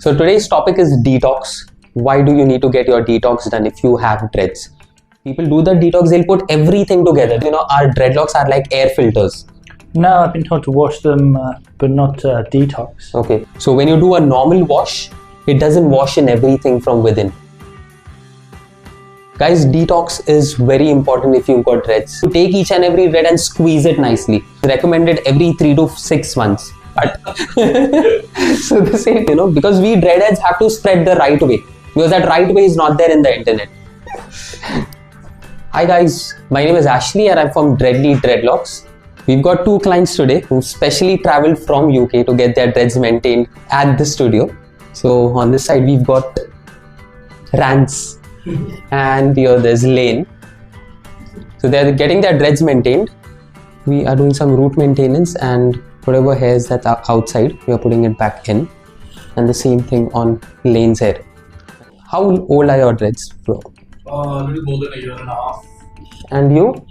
So today's topic is detox. Why do you need to get your detox done if you have dreads? People do the detox, they'll put everything together. Our dreadlocks are like air filters. No, I've been told to wash them, but not detox. Okay, so when you do a normal wash, it doesn't wash in everything from within. Guys, detox is very important if you've got dreads. You take each and every dread and squeeze it nicely. Recommended every 3 to 6 months. So the same, because we dreadheads have to spread the right way. Because that right way is not there in the internet. Hi guys, my name is Ashley and I'm from Dreadly Dreadlocks. We've got 2 clients today who specially traveled from UK to get their dreads maintained at the studio. So on this side we've got Rance and here there's Lane. So they're getting their dreads maintained. We are doing some root maintenance and whatever hairs that are outside, we are putting it back in. And the same thing on Lane's hair. How old are your dreads, bro? A little more than a year and a half. And you?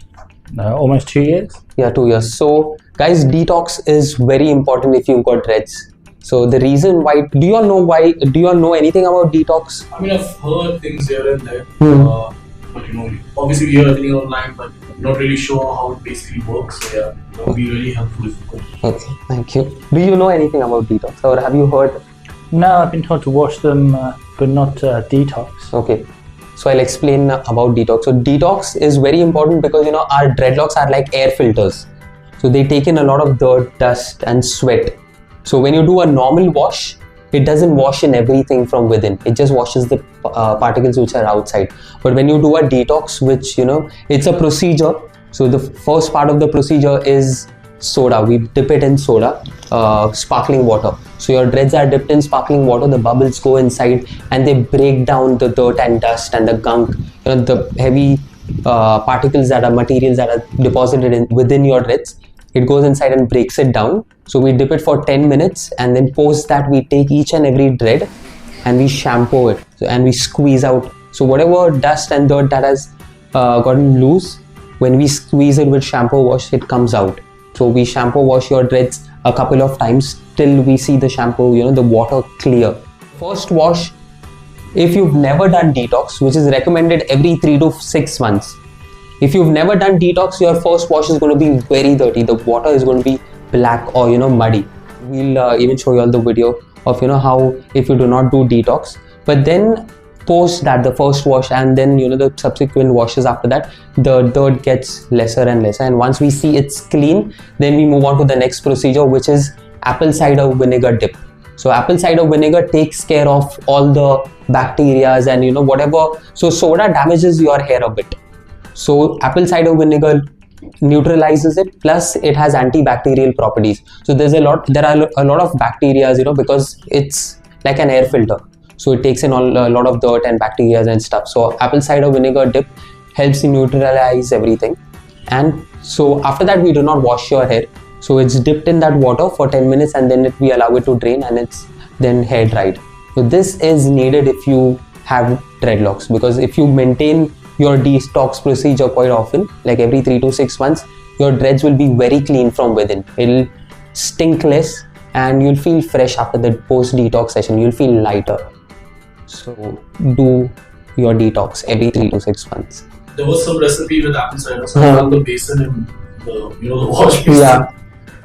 Almost 2 years. Yeah, 2 years. So guys, detox is very important if you've got dreads. So the reason why, do you all know anything about detox? I mean, I've heard things here and there, but obviously we hear everything online, but not really sure how it basically works. So yeah, that would be really helpful if you could. Okay, thank you. Do you know anything about detox or have you heard? No, I've been told to wash them, but not detox. Okay, so I'll explain about detox. So detox is very important because our dreadlocks are like air filters. So they take in a lot of dirt, dust and sweat. So when you do a normal wash, it doesn't wash in everything from within. It just washes the particles which are outside. But when you do a detox, which it's a procedure. So the first part of the procedure is soda. We dip it in soda, sparkling water. So your dreads are dipped in sparkling water, the bubbles go inside and they break down the dirt and dust and the gunk, the heavy particles that are materials that are deposited within your dreads. It goes inside and breaks it down. So we dip it for 10 minutes and then post that we take each and every dread and we shampoo it and we squeeze out. So whatever dust and dirt that has gotten loose, when we squeeze it with shampoo wash, it comes out. So we shampoo wash your dreads a couple of times till we see the shampoo, the water clear. First wash, if you've never done detox, which is recommended every 3 to 6 months. If you've never done detox, your first wash is going to be very dirty. The water is going to be black or muddy. We'll even show you all the video of how if you do not do detox. But then post that, the first wash and then the subsequent washes after that, the dirt gets lesser and lesser, and once we see it's clean, then we move on to the next procedure, which is apple cider vinegar dip. So apple cider vinegar takes care of all the bacteria and whatever. So soda damages your hair a bit. So apple cider vinegar neutralizes it, plus it has antibacterial properties. So there are a lot of bacteria, because it's like an air filter. So it takes in a lot of dirt and bacteria and stuff. So apple cider vinegar dip helps you neutralize everything. And so after that, we do not wash your hair. So it's dipped in that water for 10 minutes and then we allow it to drain and it's then hair dried. So this is needed if you have dreadlocks, because if you maintain your detox procedure quite often, like every 3 to 6 months, your dreads will be very clean from within. It'll stink less and you'll feel fresh after the post-detox session. You'll feel lighter. So do your detox every 3 to 6 months. There was some recipe with apple cider, so I found the basin in the wash basin. Yeah.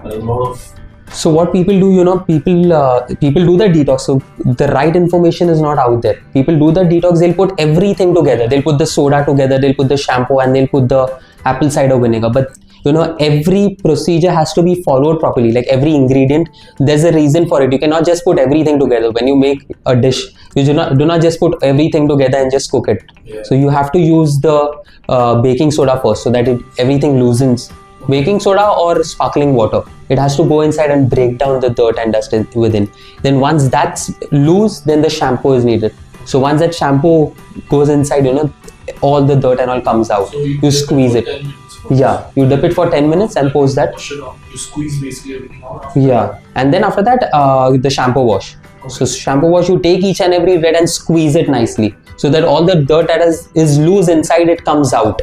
There's a lot of. So what people do, people do the detox. So the right information is not out there. People do the detox, they'll put everything together. They'll put the soda together, they'll put the shampoo and they'll put the apple cider vinegar. But every procedure has to be followed properly. Like every ingredient, there's a reason for it. You cannot just put everything together. When you make a dish, you do not just put everything together and just cook it. Yeah. So you have to use the baking soda first so that everything loosens. Baking soda or sparkling water, it has to go inside and break down the dirt and dust within. Then once that's loose, then the shampoo is needed. So once that shampoo goes inside, all the dirt and all comes out. So you squeeze it. 10 minutes first. Yeah, you dip it for 10 minutes and post that. Wash it out. You squeeze basically everything out. Yeah, and then after that, the shampoo wash. Okay. So shampoo wash, you take each and every dread and squeeze it nicely so that all the dirt that is loose inside it comes out.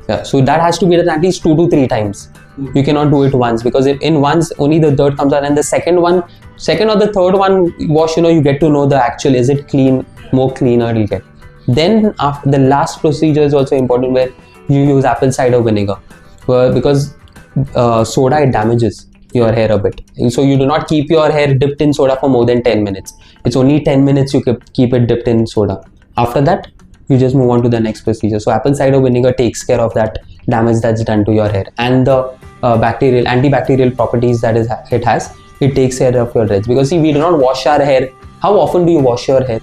Yeah, so that has to be done at least 2 to 3 times. You cannot do it once, because in once only the dirt comes out, and the second or the third one wash, you get to know the actual, is it clean, more cleaner it'll get. Then after, the last procedure is also important, where you use apple cider vinegar, because soda, it damages your hair a bit. So you do not keep your hair dipped in soda for more than 10 minutes. It's only 10 minutes you keep it dipped in soda. After that, you just move on to the next procedure. So apple cider vinegar takes care of that damage that's done to your hair, and the antibacterial properties that it has. It takes care of your dreads, because see, we do not wash our hair. How often do you wash your hair?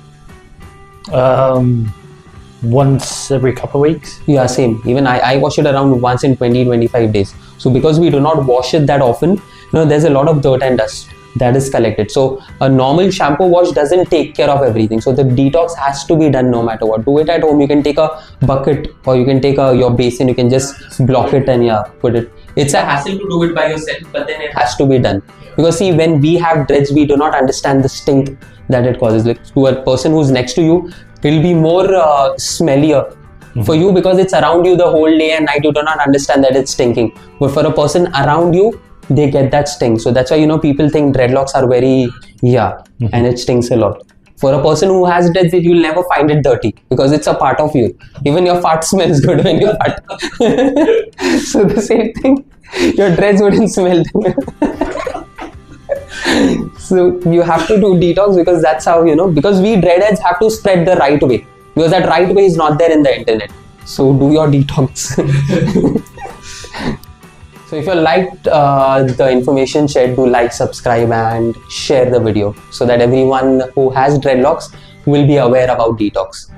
Once every couple of weeks. Yeah, same. Even I wash it around once in 20-25 days. So because we do not wash it that often, there's a lot of dirt and dust that is collected. So a normal shampoo wash doesn't take care of everything. So the detox has to be done no matter what. Do it at home. You can take a bucket, or you can take your basin. You can just block it and put it. It's a hassle to do it by yourself, but then it has to be done. Because see, when we have dreads, we do not understand the stink that it causes. Like, to a person who's next to you, it'll be more smellier for you, because it's around you the whole day and night. You do not understand that it's stinking. But for a person around you, they get that stink. So that's why people think dreadlocks are very and it stinks a lot. For a person who has dreads, you'll never find it dirty, because it's a part of you. Even your fart smells good when you fart. So the same thing, your dreads wouldn't smell. So you have to do detox, because that's how, because we dreadheads have to spread the right way, because that right way is not there in the internet. So do your detox. So if you liked the information shared, do like, subscribe and share the video, so that everyone who has dreadlocks will be aware about detox.